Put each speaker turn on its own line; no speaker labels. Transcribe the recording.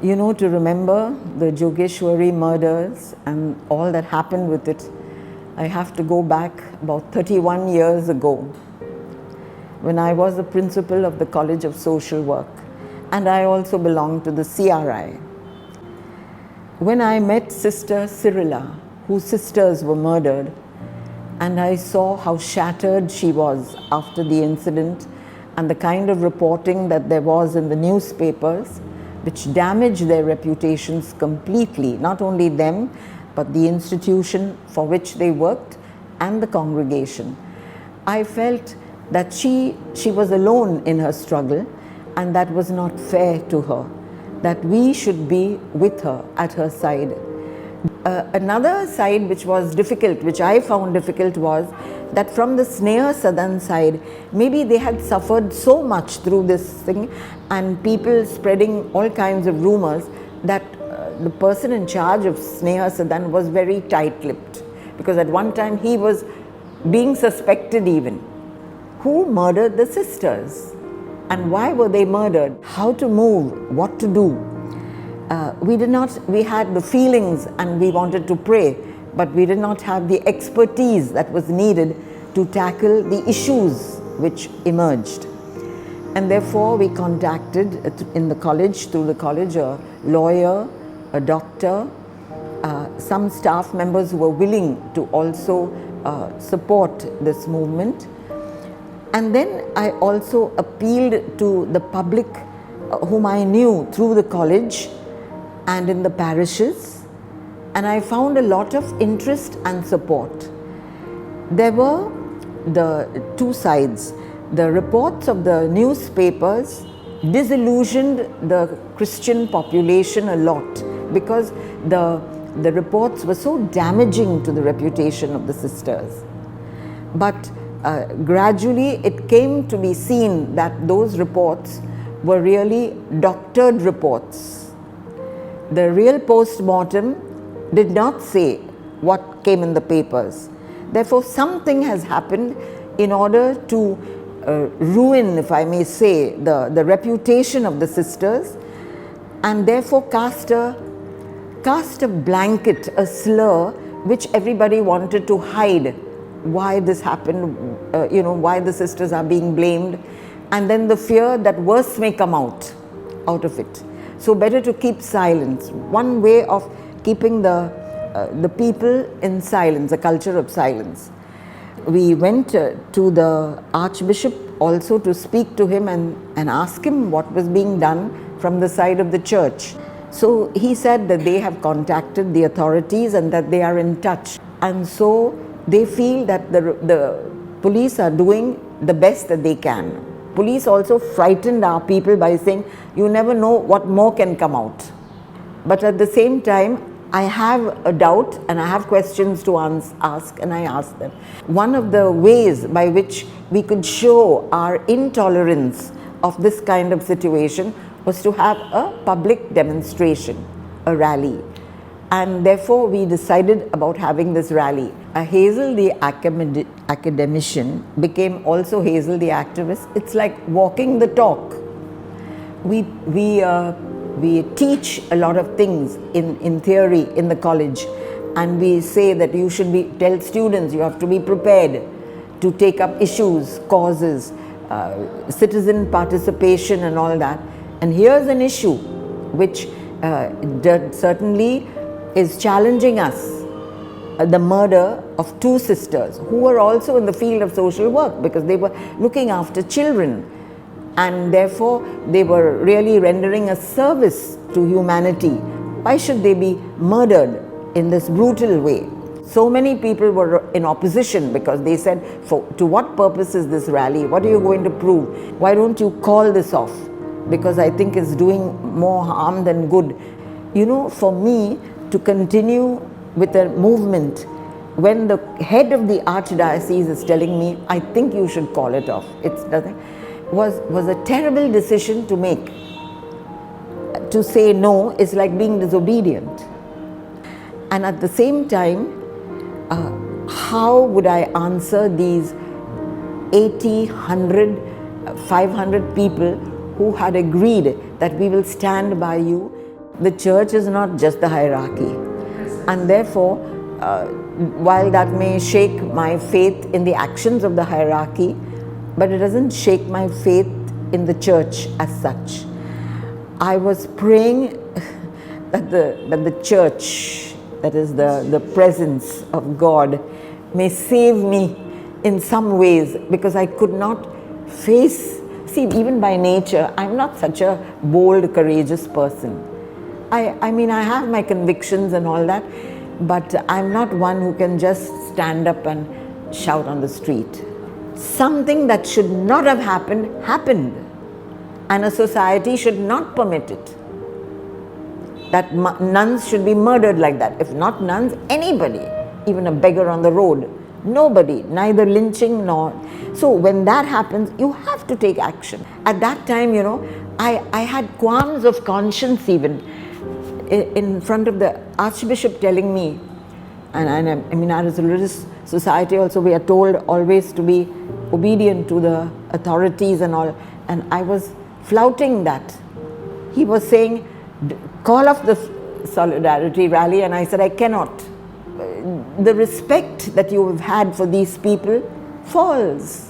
You know, to remember the Jogeshwari murders and all that happened with it, I have to go back about 31 years ago when I was the principal of the College of Social Work, and I also belonged to the CRI. When I met Sister Cyrilla, whose sisters were murdered, and I saw how shattered she was after the incident and the kind of reporting that there was in the newspapers, which damaged their reputations completely, not only them, but the institution for which they worked and the congregation. I felt that she was alone in her struggle, and that was not fair to her, that we should be with her, at her side. Another side which was difficult, which I found difficult, was that from the Sneha Sadan side, maybe they had suffered so much through this thing and people spreading all kinds of rumors that the person in charge of Sneha Sadan was very tight-lipped, because at one time he was being suspected even. Who murdered the sisters? And why were they murdered? How to move? What to do? We had the feelings and we wanted to pray, but we did not have the expertise that was needed to tackle the issues which emerged. And therefore we contacted in the college, through the college, a lawyer, a doctor, some staff members who were willing to also support this movement. And then I also appealed to the public whom I knew through the college and in the parishes, and I found a lot of interest and support. There were the two sides. The reports of the newspapers disillusioned the Christian population a lot, because the reports were so damaging to the reputation of the sisters. But gradually it came to be seen that those reports were really doctored reports. The real post-mortem did not say what came in the papers. Therefore, something has happened in order to ruin, if I may say, the reputation of the sisters, and therefore cast a blanket, a slur, which everybody wanted to hide why this happened, why the sisters are being blamed, and then the fear that worse may come out of it. So better to keep silence. One way of keeping the people in silence, a culture of silence. We went to the Archbishop also to speak to him and ask him what was being done from the side of the church. So he said that they have contacted the authorities and that they are in touch. And so they feel that the police are doing the best that they can. Police also frightened our people by saying, you never know what more can come out. But at the same time, I have a doubt and I have questions to ask, and I ask them. One of the ways by which we could show our intolerance of this kind of situation was to have a public demonstration, a rally. And therefore we decided about having this rally. Hazel the academician became also Hazel the activist. It's like walking the talk. We teach a lot of things in theory in the college, and we say that you should tell students you have to be prepared to take up issues, causes, citizen participation and all that. And here's an issue which certainly is challenging us, the murder of two sisters who were also in the field of social work, because they were looking after children, and therefore they were really rendering a service to humanity. Why should they be murdered in this brutal way? So many people were in opposition, because they said, to what purpose is this rally? What are you going to prove? Why don't you call this off? Because I think it's doing more harm than good. You know, for me to continue with a movement when the head of the archdiocese is telling me, I think you should call it off, was a terrible decision to make. To say no is like being disobedient. And at the same time, how would I answer these 80, 100, 500 people who had agreed that we will stand by you? The church is not just the hierarchy. And therefore, while that may shake my faith in the actions of the hierarchy, but it doesn't shake my faith in the church as such. I was praying that the church, that is the presence of God, may save me in some ways, because I could not face, see, even by nature, I'm not such a bold, courageous person. I mean, I have my convictions and all that, but I'm not one who can just stand up and shout on the street. Something that should not have happened, happened. And a society should not permit it. That nuns should be murdered like that. If not nuns, anybody, even a beggar on the road, nobody, neither lynching nor. So when that happens, you have to take action. At that time, you know, I had qualms of conscience even in front of the Archbishop telling me, and I mean, as a religious society also, we are told always to be obedient to the authorities and all, and I was flouting that. He was saying, call off the solidarity rally, and I said, I cannot. The respect that you have had for these people falls.